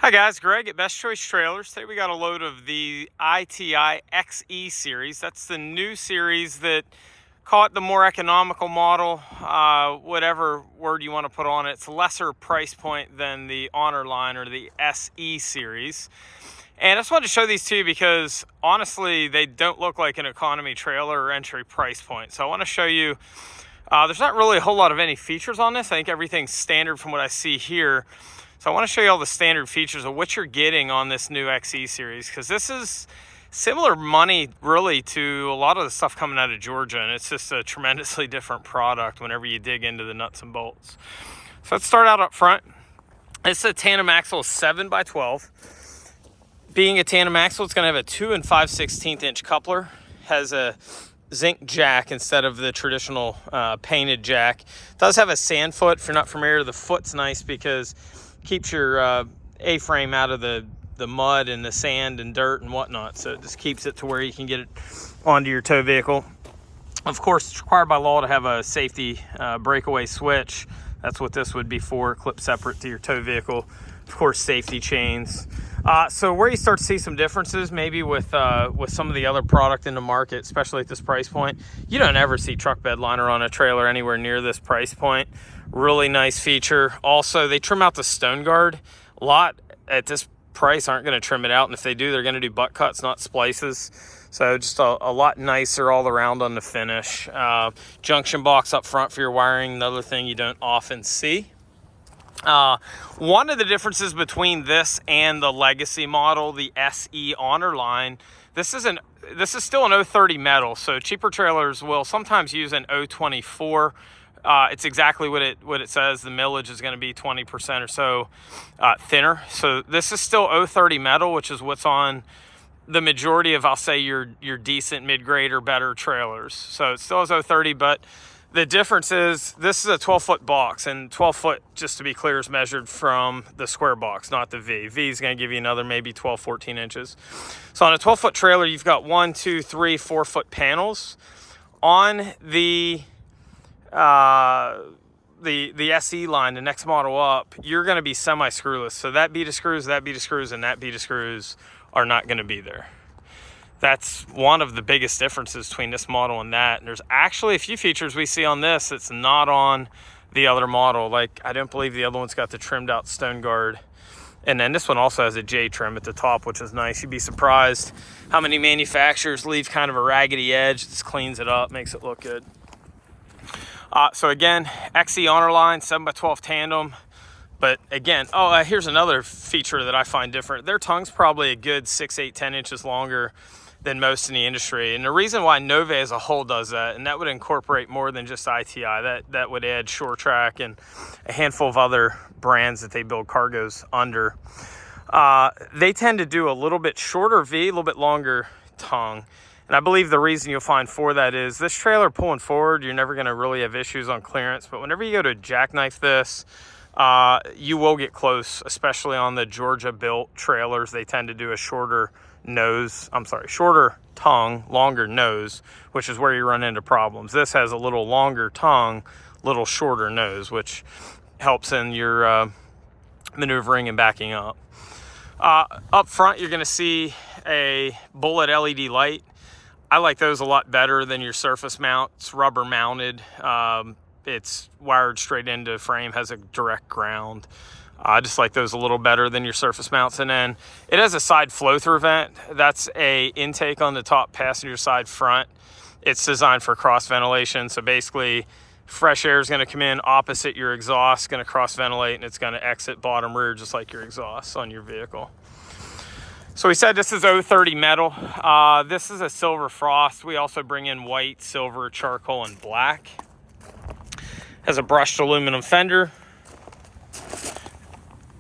Hi guys, Greg at Best Choice Trailers. Today we got a load of the ITI XE series. That's the new series that, call it the more economical model, whatever word you want to put on it. It's a lesser price point than the Honor line or the SE series. And I just wanted to show these to you because honestly, they don't look like an economy trailer or entry price point. So I want to show you, there's not really a whole lot of any features on this. I think everything's standard from what I see here. So I want to show you all the standard features of what you're getting on this new XE series, because this is similar money really to a lot of the stuff coming out of Georgia, and it's just a tremendously different product whenever you dig into the nuts and bolts. So let's start out up front. It's a tandem axle 7x12. Being a tandem axle, it's going to have a 2 5/16 inch coupler, has a zinc jack instead of the traditional painted jack. It does have a sand foot. If you're not familiar, the foot's nice because keeps your A-frame out of the mud and the sand and dirt and whatnot. So it just keeps it to where you can get it onto your tow vehicle. Of course, it's required by law to have a safety breakaway switch. That's what this would be for, clip separate to your tow vehicle. Of course, safety chains. So where you start to see some differences maybe with some of the other product in the market, especially at this price point, you don't ever see truck bed liner on a trailer anywhere near this price point. Really nice feature. Also, they trim out the stone guard. A lot at this price aren't going to trim it out, and if they do, they're going to do butt cuts, not splices. So just a lot nicer all around on the finish. Junction box up front for your wiring, another thing you don't often see. One of the differences between this and the legacy model, the SE Honor line, this is still an 030 metal, so cheaper trailers will sometimes use an 024. It's exactly what it says. The millage is going to be 20% or so thinner. So this is still 030 metal, which is what's on the majority of, I'll say, your decent mid-grade or better trailers. So it still has 030, but the difference is this is a 12-foot box, and 12 foot, just to be clear, is measured from the square box, not the V. V is going to give you another maybe 12, 14 inches. So on a 12-foot trailer, you've got 1, 2, 3, 4-foot panels. On the SE line, the next model up, you're going to be semi-screwless. So that bead of screws, that bead of screws, and that bead of screws are not going to be there. That's one of the biggest differences between this model and that. And there's actually a few features we see on this that's not on the other model. Like, I don't believe the other one's got the trimmed out stone guard. And then this one also has a J trim at the top, which is nice. You'd be surprised how many manufacturers leave kind of a raggedy edge. This cleans it up, makes it look good. So again, XE Honor line, 7x12 tandem. But again, here's another feature that I find different. Their tongue's probably a good 6, 8, 10 inches longer than most in the industry. And the reason why Nove as a whole does that, and that would incorporate more than just ITI, that would add Shore Track and a handful of other brands that they build cargos under. They tend to do a little bit shorter V, a little bit longer tongue. And I believe the reason you'll find for that is this trailer pulling forward, you're never going to really have issues on clearance. But whenever you go to jackknife this, you will get close, especially on the Georgia-built trailers. They tend to do a shorter tongue, longer nose, which is where you run into problems. This has a little longer tongue, little shorter nose, which helps in your maneuvering and backing up. Up front, you're going to see a bullet LED light. I like those a lot better than your surface mount. It's rubber mounted. It's wired straight into frame, has a direct ground. I just like those a little better than your surface mounts. And then it has a side flow-through vent. That's a intake on the top passenger side front. It's designed for cross ventilation. So basically, fresh air is going to come in opposite your exhaust, going to cross ventilate, and it's going to exit bottom rear just like your exhaust on your vehicle. So we said this is 030 metal. This is a silver frost. We also bring in white, silver, charcoal, and black. Has a brushed aluminum fender.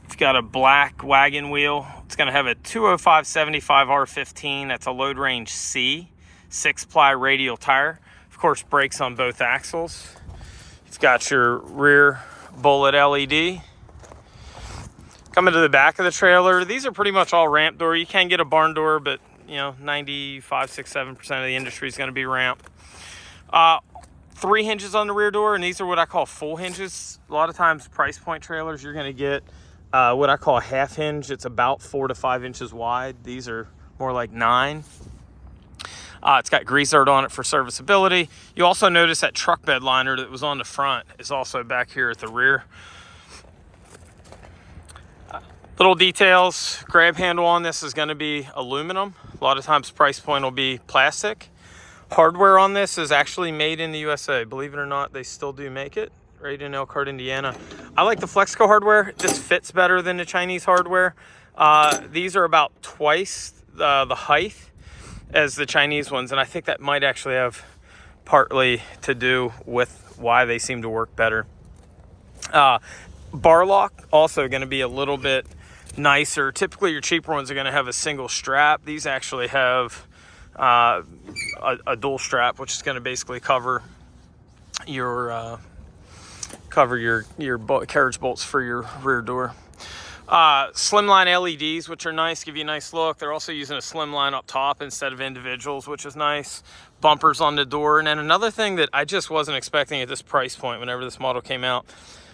It's got a black wagon wheel. It's going to have a 205/75 R15. That's a load range C, 6-ply radial tire. Of course, brakes on both axles. It's got your rear bullet LED. Coming to the back of the trailer, these are pretty much all ramp door. You can get a barn door, but 95, 6, 7% of the industry is going to be ramp. 3 hinges on the rear door, and these are what I call full hinges. A lot of times, price point trailers, you're going to get what I call a half hinge. It's about 4 to 5 inches wide. These are more like 9. It's got grease zerd on it for serviceability. You also notice that truck bed liner that was on the front is also back here at the rear. Little details, grab handle on this is going to be aluminum. A lot of times price point will be plastic. Hardware on this is actually made in the USA. Believe it or not, they still do make it right in Elkhart, Indiana. I like the Flexco hardware. This fits better than the Chinese hardware. These are about twice the height as the Chinese ones, and I think that might actually have partly to do with why they seem to work better. Bar lock, also going to be a little bit nicer. Typically your cheaper ones are going to have a single strap. These actually have a dual strap, which is going to basically cover your carriage bolts for your rear door. Slimline LEDs, which are nice, give you a nice look. They're also using a slimline up top instead of individuals, which is nice. Bumpers on the door. And then another thing that I just wasn't expecting at this price point whenever this model came out,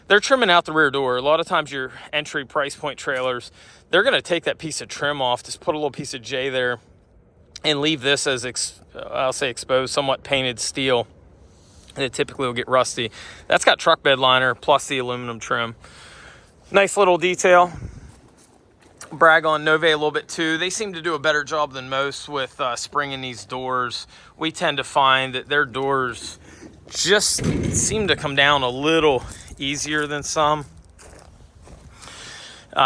they're trimming out the rear door. A lot of times your entry price point trailers, they're going to take that piece of trim off, just put a little piece of J there, and leave this as, I'll say exposed, somewhat painted steel. And it typically will get rusty. That's got truck bed liner plus the aluminum trim. Nice little detail. Brag on Nove a little bit too. They seem to do a better job than most with springing these doors. We tend to find that their doors just seem to come down a little easier than some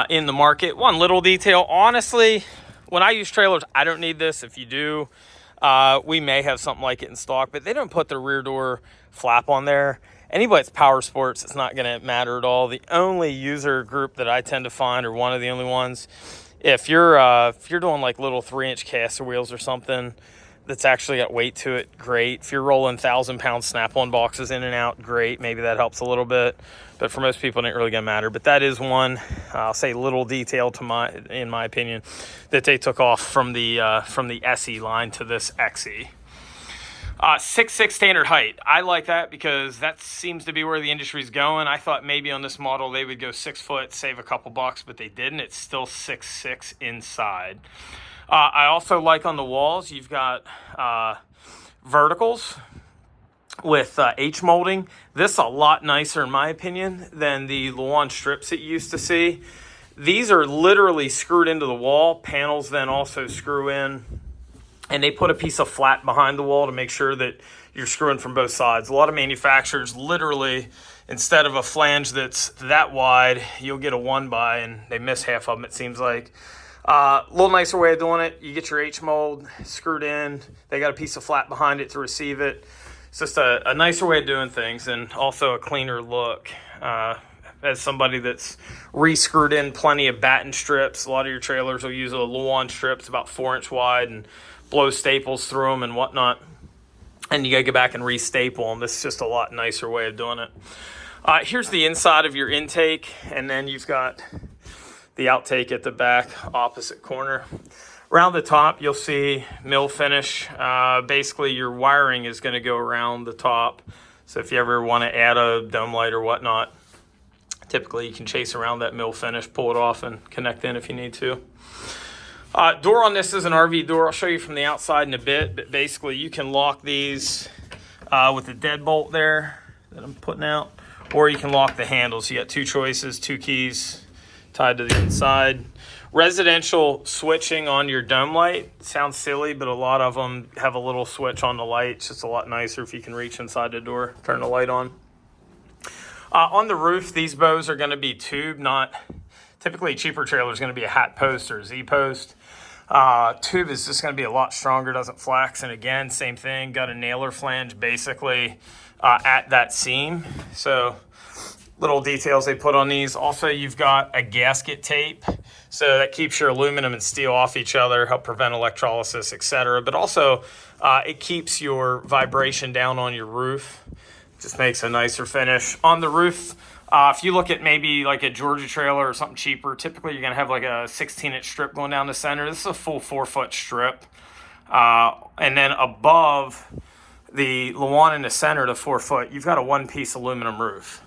in the market. One little detail, honestly, when I use trailers, I don't need this. If you do, we may have something like it in stock, but they don't put the rear door flap on there. Anybody that's power sports, it's not going to matter at all. The only user group that I tend to find, or one of the only ones, if you're doing like little 3-inch caster wheels or something that's actually got weight to it, great. If you're rolling 1,000-pound snap-on boxes in and out, great. Maybe that helps a little bit, but for most people, it ain't really gonna matter. But that is one, I'll say, little detail in my opinion, that they took off from the SE line to this XE. 6'6" standard height. I like that because that seems to be where the industry's going. I thought maybe on this model they would go 6 foot, save a couple bucks, but they didn't. It's still 6'6" inside. I also like on the walls, you've got verticals with H molding. This is a lot nicer, in my opinion, than the Luan strips that you used to see. These are literally screwed into the wall. Panels then also screw in, and they put a piece of flat behind the wall to make sure that you're screwing from both sides. A lot of manufacturers literally, instead of a flange that's that wide, you'll get a 1x, and they miss half of them, it seems like. A little nicer way of doing it, you get your H mold screwed in. They got a piece of flat behind it to receive it. It's just a nicer way of doing things, and also a cleaner look. As somebody that's re-screwed in plenty of batten strips, a lot of your trailers will use a Luan strips about 4-inch wide and blow staples through them and whatnot. And you gotta go back and re-staple them. This is just a lot nicer way of doing it. Here's the inside of your intake, and then you've got the outtake at the back opposite corner. Around the top, you'll see mill finish. Basically, your wiring is going to go around the top. So if you ever want to add a dome light or whatnot, typically you can chase around that mill finish, pull it off, and connect in if you need to. Door on this is an RV door. I'll show you from the outside in a bit, but basically you can lock these with the deadbolt there that I'm putting out, or you can lock the handles. You got 2 choices, 2 keys tied to the inside. Residential switching on your dome light sounds silly, but a lot of them have a little switch on the light. It's just a lot nicer if you can reach inside the door, turn the light on. On the roof, these bows are going to be tube, not typically a cheaper trailer is going to be a hat post or a Z post. Tube is just going to be a lot stronger, doesn't flex. And again, same thing, got a nailer flange basically at that seam. So little details they put on these. Also, you've got a gasket tape, so that keeps your aluminum and steel off each other, help prevent electrolysis, etc. But also, it keeps your vibration down on your roof. Just makes a nicer finish. On the roof, if you look at maybe like a Georgia trailer or something cheaper, typically you're going to have like a 16-inch strip going down the center. This is a full 4-foot strip. And then above the Luan in the center, the 4-foot, you've got a 1-piece aluminum roof.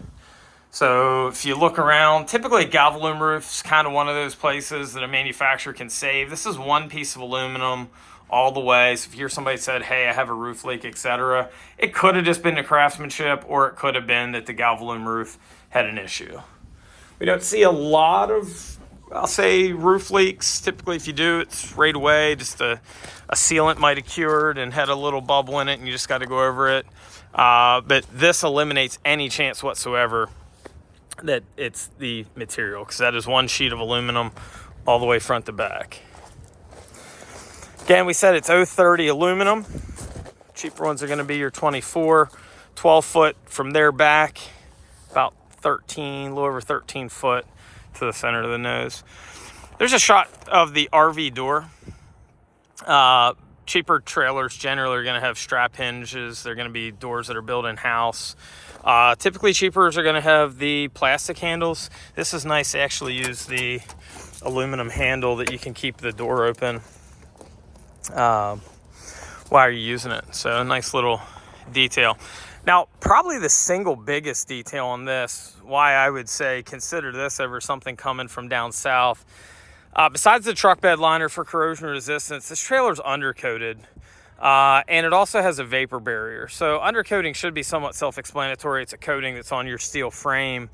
So if you look around, typically a galvalume roof is kind of one of those places that a manufacturer can save. This is one piece of aluminum all the way. So if you hear somebody said, hey, I have a roof leak, etc., it could have just been the craftsmanship, or it could have been that the galvalume roof had an issue. We don't see a lot of, I'll say, roof leaks. Typically, if you do, it's right away. Just a sealant might have cured and had a little bubble in it, and you just got to go over it. But this eliminates any chance whatsoever that it's the material, because that is one sheet of aluminum all the way front to back. Again, we said it's 030 aluminum. Cheaper ones are going to be your 24, 12 foot from there back, about 13, a little over 13 foot to the center of the nose. There's a shot of the RV door. Cheaper trailers generally are going to have strap hinges. They're going to be doors that are built in-house. Typically, cheapers are going to have the plastic handles. This is nice to actually use the aluminum handle that you can keep the door open while you're using it. So a nice little detail. Now, probably the single biggest detail on this, why I would say consider this over something coming from down south, besides the truck bed liner for corrosion resistance, this trailer's undercoated. And it also has a vapor barrier. So undercoating should be somewhat self-explanatory. It's a coating that's on your steel frame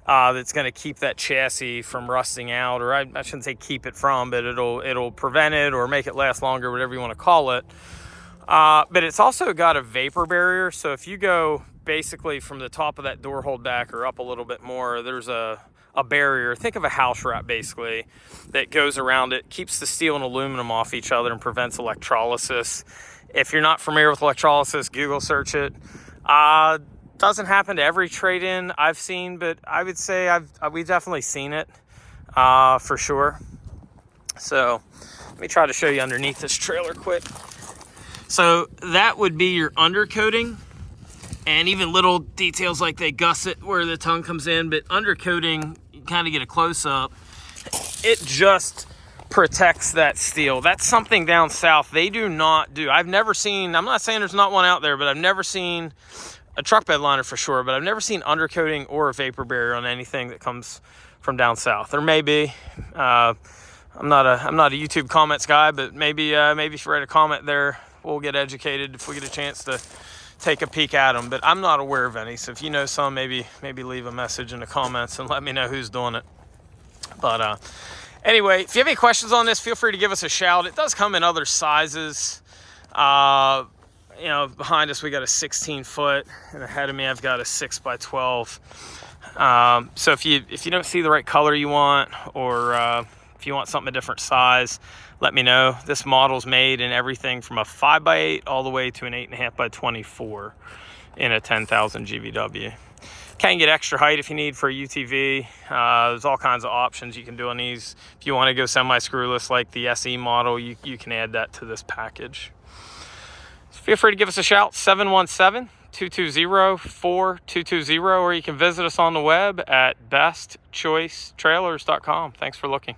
that's going to keep that chassis from rusting out, or I shouldn't say keep it from, but it'll prevent it or make it last longer, whatever you want to call it. But it's also got a vapor barrier. So if you go basically from the top of that door hold back or up a little bit more, there's a barrier. Think of a house wrap basically that goes around it, keeps the steel and aluminum off each other and prevents electrolysis. If you're not familiar with electrolysis, Google search it. Doesn't happen to every trade-in I've seen, but I would say we've definitely seen it for sure. So let me try to show you underneath this trailer quick. So that would be your undercoating, and even little details like they gusset where the tongue comes in, but undercoating, you kind of get a close-up. It just protects that steel. That's something down south they do not do. I've never seen, I'm not saying there's not one out there, but I've never seen a truck bed liner for sure, but I've never seen undercoating or a vapor barrier on anything that comes from down south. There may be. I'm not a YouTube comments guy, but maybe if you write a comment there, we'll get educated if we get a chance to take a peek at them. But I'm not aware of any. So if you know some, maybe leave a message in the comments and let me know who's doing it. But anyway, if you have any questions on this, feel free to give us a shout. It does come in other sizes. You know, behind us we got a 16 foot, and ahead of me I've got a 6x12. So if you don't see the right color you want, or if you want something a different size, let me know. This model's made in everything from a 5x8 all the way to an 8.5x24 in a 10,000 GVW. Can get extra height if you need for a UTV. There's all kinds of options you can do on these. If you want to go semi-screwless like the SE model, you can add that to this package. So feel free to give us a shout, 717-220-4220, or you can visit us on the web at bestchoicetrailers.com. Thanks for looking.